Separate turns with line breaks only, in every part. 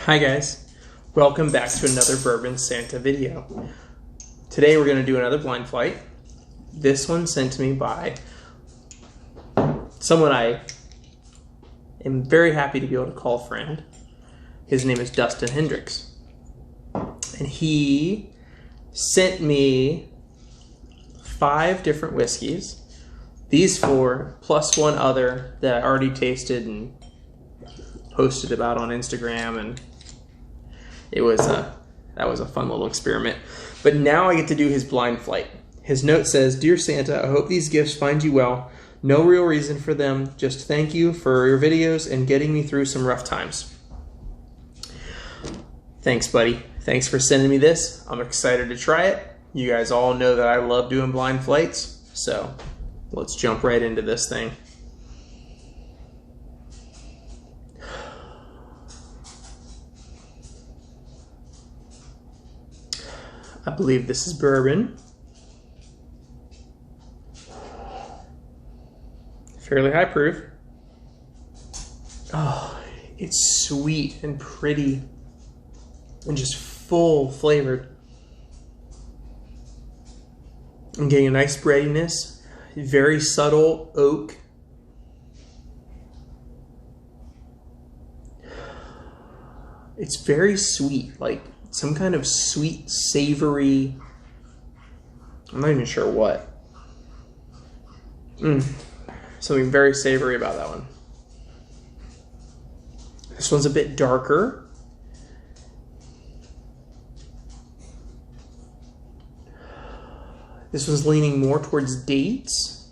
Hi guys, welcome back to another Bourbon Santa video. Today we're going to do another blind flight. This one sent to me by someone I am very happy to be able to call friend. His name is Dustin Hendricks. And he sent me 5 different whiskeys. These 4 plus one other that I already tasted and posted about on Instagram, and that was a fun little experiment. But now I get to do his blind flight. His note says, "Dear Santa, I hope these gifts find you well. No real reason for them. Just thank you for your videos and getting me through some rough times." Thanks, buddy. Thanks for sending me this. I'm excited to try it. You guys all know that I love doing blind flights, so let's jump right into this thing. I believe this is bourbon. Fairly high proof. Oh, it's sweet and pretty and just full flavored. I'm getting a nice breadiness, very subtle oak. It's very sweet, like some kind of sweet, savory, I'm not even sure what. Something very savory about that one. This one's a bit darker. This one's leaning more towards dates.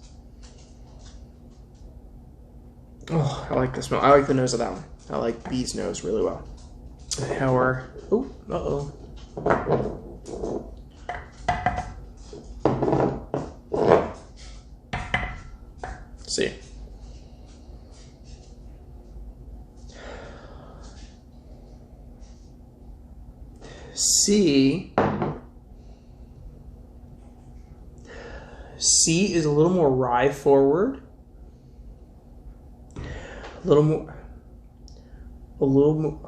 Oh, I like the smell. I like the nose of that one. I like B's nose really well. Our, oh, uh-oh. Let's see. C is a little more rye forward. A little more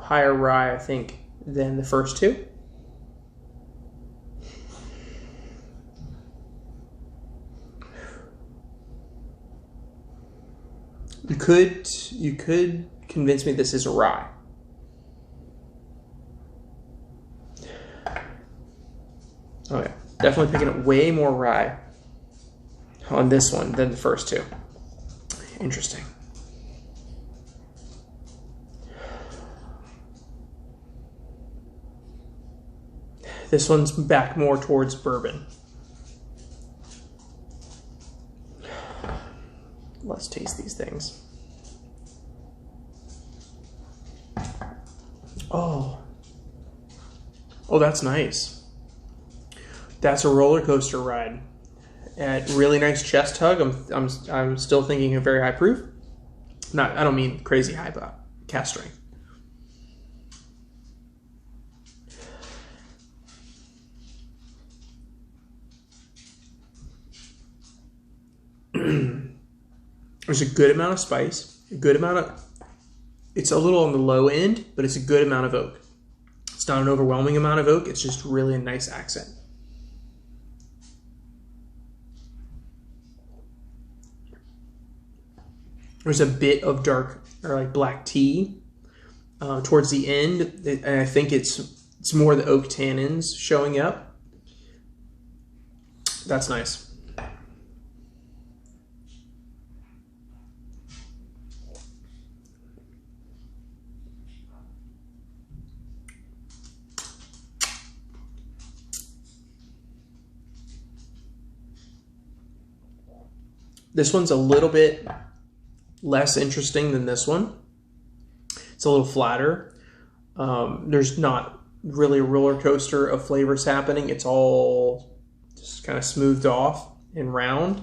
higher rye, I think, than the first 2. You could convince me this is a rye. Oh yeah, definitely picking up way more rye on this one than the first 2. Interesting. This one's back more towards bourbon. Let's taste these things. Oh, that's nice. That's a roller coaster ride. Really nice chest hug. I'm still thinking of very high proof. I don't mean crazy high, but cast strength. There's a good amount of spice, it's a little on the low end, but it's a good amount of oak. It's not an overwhelming amount of oak, it's just really a nice accent. There's a bit of dark, or like black tea towards the end, and I think it's more the oak tannins showing up. That's nice. This one's a little bit less interesting than this one. It's a little flatter. There's not really a roller coaster of flavors happening. It's all just kind of smoothed off and round.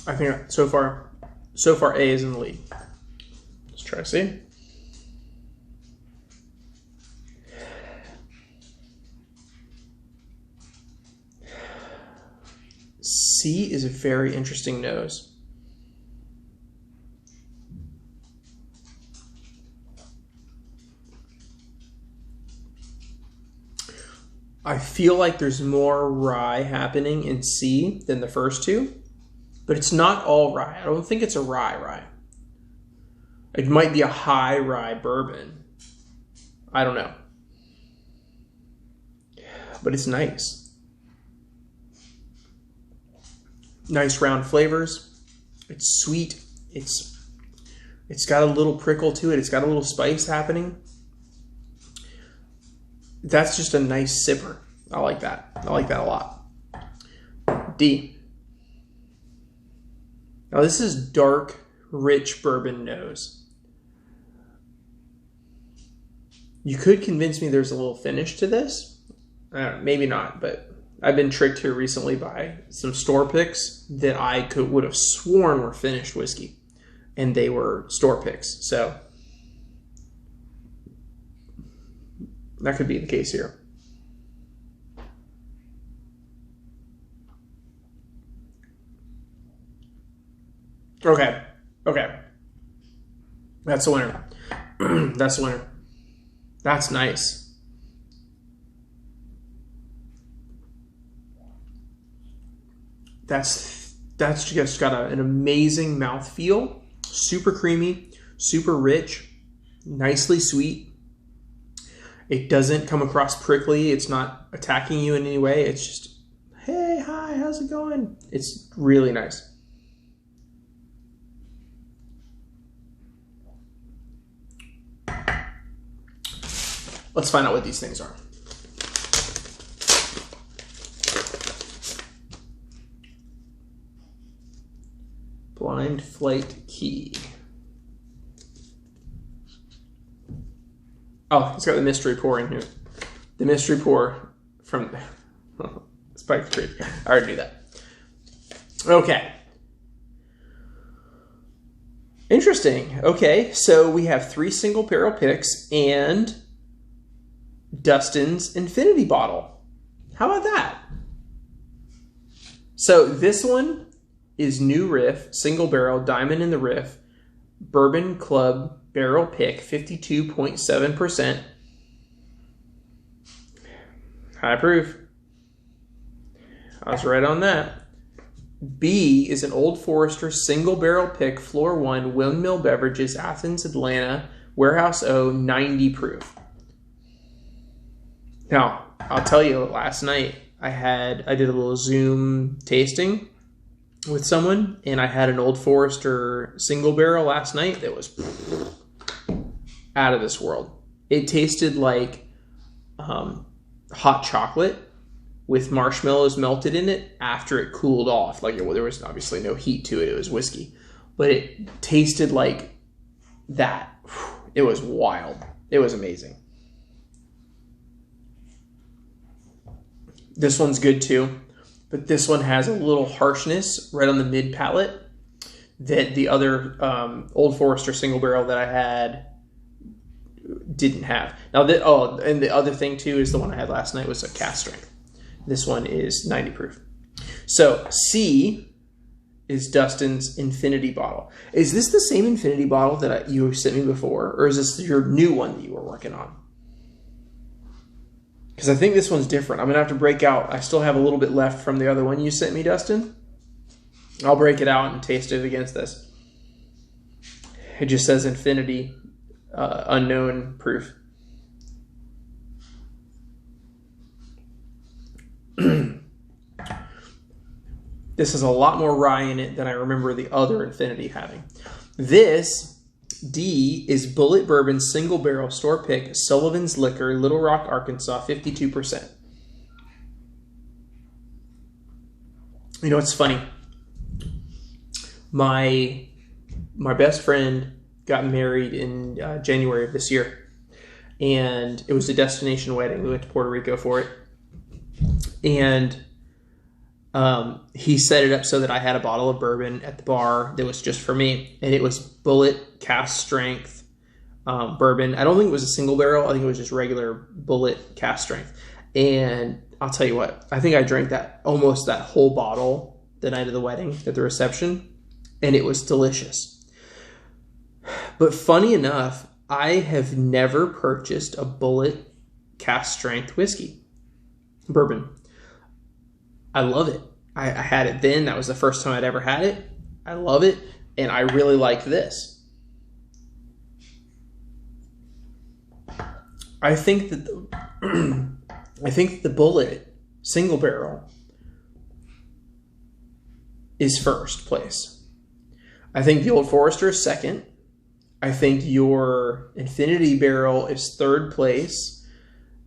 I think so far A is in the lead. Let's try C. C is a very interesting nose. I feel like there's more rye happening in C than the first two, but it's not all rye. I don't think it's a rye. It might be a high rye bourbon. I don't know. But it's nice. Nice round flavors. It's sweet. It's got a little prickle to it. It's got a little spice happening. That's just a nice sipper. I like that. I like that a lot. D. Now this is dark, rich bourbon nose. You could convince me there's a little finish to this. Maybe not, but I've been tricked here recently by some store picks that I would have sworn were finished whiskey, and they were store picks. So that could be the case here. Okay. That's the winner. That's the winner. That's nice. That's just got an amazing mouthfeel. Super creamy, super rich, nicely sweet. It doesn't come across prickly. It's not attacking you in any way. It's just, hey, hi, how's it going? It's really nice. Let's find out what these things are. Blind Flight Key. Oh, it's got the mystery pour in here. The mystery pour from Spike Creek. I already knew that. Okay. Interesting. Okay, so we have 3 single barrel picks and Dustin's Infinity Bottle. How about that? So this one is New Riff, single barrel, diamond in the riff, Bourbon Club barrel pick, 52.7%. High proof. I was right on that. B is an Old Forester single barrel pick, floor 1, Windmill Beverages, Athens, Atlanta, Warehouse O, 90 proof. Now, I'll tell you, last night I did a little Zoom tasting with someone, and I had an Old Forester single barrel last night that was out of this world. It tasted like hot chocolate with marshmallows melted in it after it cooled off. Like, there was obviously no heat to it. It was whiskey. But it tasted like that. It was wild. It was amazing. This one's good too. But this one has a little harshness right on the mid palate that the other Old Forester single barrel that I had didn't have. Now, and the other thing too is the one I had last night was a cask strength. This one is 90 proof. So C is Dustin's Infinity Bottle. Is this the same Infinity Bottle that you sent me before, or is this your new one that you were working on? Because I think this one's different. I'm going to have to break out. I still have a little bit left from the other one you sent me, Dustin. I'll break it out and taste it against this. It just says Infinity, unknown proof. This has a lot more rye in it than I remember the other Infinity having. This D is Bullet Bourbon single barrel store pick, Sullivan's Liquor, Little Rock, Arkansas, 52%. You know, it's funny. My best friend got married in January of this year, and it was a destination wedding. We went to Puerto Rico for it, and he set it up so that I had a bottle of bourbon at the bar that was just for me, and it was Bullet cask strength bourbon. I don't think it was a single barrel. I think it was just regular Bullet cask strength. And I'll tell you what, I think I drank almost that whole bottle the night of the wedding at the reception, and it was delicious. But funny enough, I have never purchased a Bullet cask strength whiskey. bourbon. I love it. I had it then. That was the first time I'd ever had it. I love it, and I really like this. I think that the Bullet single barrel is first place. I think the Old Forester is second. I think your Infinity Barrel is third place.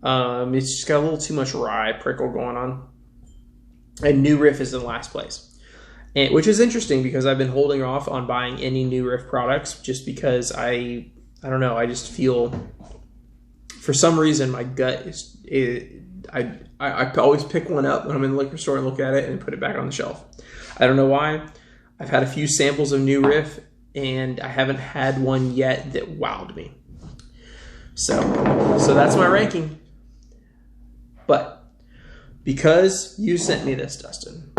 It's just got a little too much rye prickle going on. And New Riff is in last place. Which is interesting because I've been holding off on buying any New Riff products just because I don't know, I just feel, for some reason, my gut I always pick one up when I'm in the liquor store and look at it and put it back on the shelf. I don't know why. I've had a few samples of New Riff, and I haven't had one yet that wowed me. So that's my ranking. But because you sent me this, Dustin,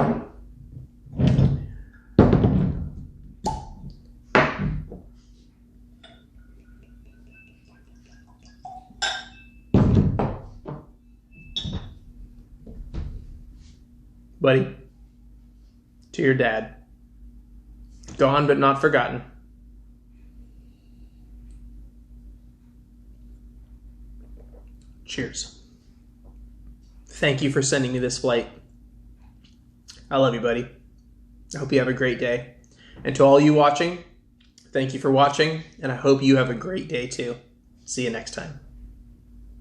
buddy, to your dad. Gone but not forgotten. Cheers. Thank you for sending me this flight. I love you, buddy. I hope you have a great day. And to all you watching, thank you for watching, and I hope you have a great day too. See you next time.